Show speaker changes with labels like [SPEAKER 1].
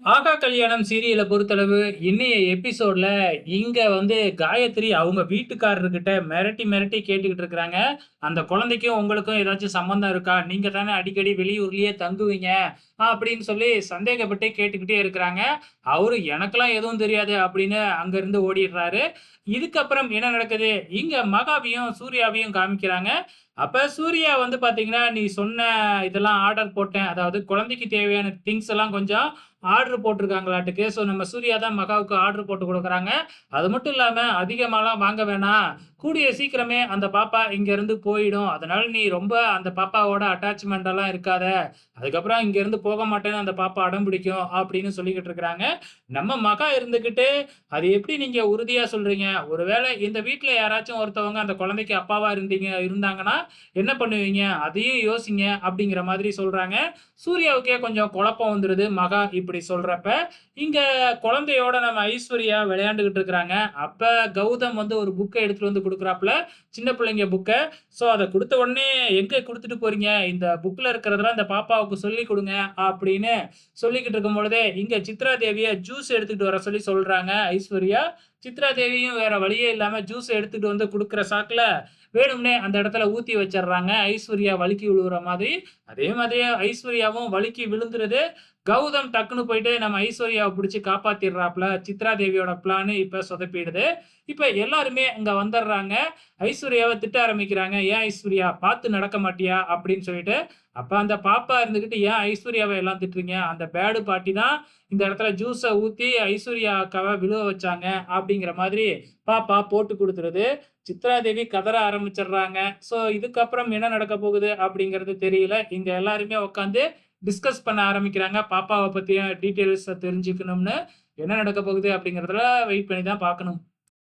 [SPEAKER 1] ஆகா கல்யாணம் சீரியல பொறுத்தளவு, இன்னைய எபிசோட்ல இங்க காயத்ரி அவங்க வீட்டுக்காரர்கிட்ட மிரட்டி, மிரட்டி கேட்டுக்கிட்டு இருக்கிறாங்க. "அந்த குழந்தைக்கும் உங்களுக்கும் ஏதாச்சும் சம்மந்தம் இருக்கா? நீங்க தானே அடிக்கடி வெளியூர்லயே தங்குவீங்க." அப்படின்னு சொல்லி சந்தேகப்பட்டு கேட்டுக்கிட்டே இருக்கிறாங்க. அவரு "எனக்கெல்லாம் எதுவும் தெரியாது" அப்படின்னு அங்கருந்து ஓடிடுறாரு. இதுக்கப்புறம் என்ன நடக்குது? இங்க மகாவையும், சூர்யாவையும் காமிக்கிறாங்க. அப்ப சூர்யா பாத்தீங்கன்னா, "நீ சொன்ன இதெல்லாம் ஆர்டர் போட்டேன். அதாவது குழந்தைக்கு தேவையான திங்ஸ் எல்லாம் கொஞ்சம் ஆர்டர் போட்டிருக்காங்களாட்டுக்கு. ஸோ நம்ம சூர்யா தான் மகாவுக்கு ஆர்டர் போட்டு குடுக்குறாங்க. அது மட்டும் இல்லாம அதிகமாலாம் வாங்க வேணாம். கூடிய சீக்கிரமே அந்த பாப்பா இங்கருந்து போயிடும். அதனால நீ ரொம்ப அந்த பாப்பாவோட அட்டாச்மெண்ட் எல்லாம் இருக்காத. அதுக்கப்புறம் இங்கருந்து போக மாட்டேன்னு அந்த பாப்பா அடம் பிடிக்கும்." அப்படின்னு சொல்லிக்கிட்டு இருக்கிறாங்க. நம்ம மகா இருந்துகிட்டு, "அது எப்படி நீங்க உறுதியா சொல்றீங்க? ஒருவேளை இந்த வீட்ல யாராச்சும் ஒருத்தவங்க அந்த குழந்தைக்கு அப்பாவா இருந்தாங்கன்னா, என்ன பண்ணுவீங்க? அதையும் யோசிங்க." அப்படிங்கிற மாதிரி சொல்றாங்க. சூர்யாவுக்கே கொஞ்சம் குழப்பம் வந்துருது. மகா இப்படி சொல்றப்ப, இங்க குழந்தையோட நம்ம ஐஸ்வர்யா விளையாண்டுகிட்டு இருக்கிறாங்க. அப்ப கௌதம் ஒரு புக்க எடுத்துட்டு குடுக்குறாப்புல. சின்ன பிள்ளைங்க புக்க. ஸோ அத குடுத்த உடனே, "எங்க குடுத்துட்டு போறீங்க? இந்த புக்ல இருக்கிறதெல்லாம் இந்த பாப்பாவுக்கு சொல்லிக் குடுங்க." அப்படின்னு சொல்லிக்கிட்டு இருக்கும் பொழுதே, இங்க சித்ரா தேவிய ஜூஸ் எடுத்துட்டு வர சொல்லி சொல்றாங்க ஐஸ்வர்யா. சித்ரா தேவியும் வேற வழியே இல்லாம ஜூஸ எடுத்துட்டு குடுக்குற சாக்குல, வேணும்னே அந்த இடத்துல ஊத்தி வச்சர்றாங்க. ஐஸ்வர்யா வழுக்கி விழுவுற மாதிரி. அதே மாதிரியே ஐஸ்வர்யாவும் வழுக்கி விழுந்துருது. கௌதம் டக்குனு போயிட்டு நம்ம ஐஸ்வர்யாவ புடிச்சு காப்பாத்திர்றாப்ல. சித்ரா தேவியோட பிளான் இப்ப சொதப்பிடுது. இப்ப எல்லாருமே அங்க வந்துர்றாங்க. ஐஸ்வர்யாவ திட்ட ஆரம்பிக்கிறாங்க. "ஏன் ஐஸ்வர்யா பார்த்து நடக்க மாட்டியா?" அப்படின்னு சொல்லிட்டு. அப்ப அந்த பாப்பா இருந்துகிட்டு, "ஏன் ஐஸ்வர்யாவ எல்லாம் திட்டுறீங்க? அந்த பேடு பாட்டி தான் இந்த இடத்துல ஜூஸ ஊத்தி ஐஸ்வர்யா அக்காவ விழுவ வச்சாங்க." அப்படிங்கிற மாதிரி பாப்பா போட்டு குடுத்துருது. சித்ரா தேவி கதற ஆரம்பிச்சுடுறாங்க. ஸோ இதுக்கப்புறம் என்ன நடக்க போகுது அப்படிங்கிறது தெரியல. இங்க எல்லாருமே உட்காந்து டிஸ்கஸ் பண்ண ஆரம்பிக்கிறாங்க. பாப்பாவ பத்திய டீட்டெயில்ஸ தெரிஞ்சுக்கணும்னு. என்ன நடக்க போகுது அப்படிங்கிறதுல வெயிட் பண்ணி தான் பார்க்கணும்.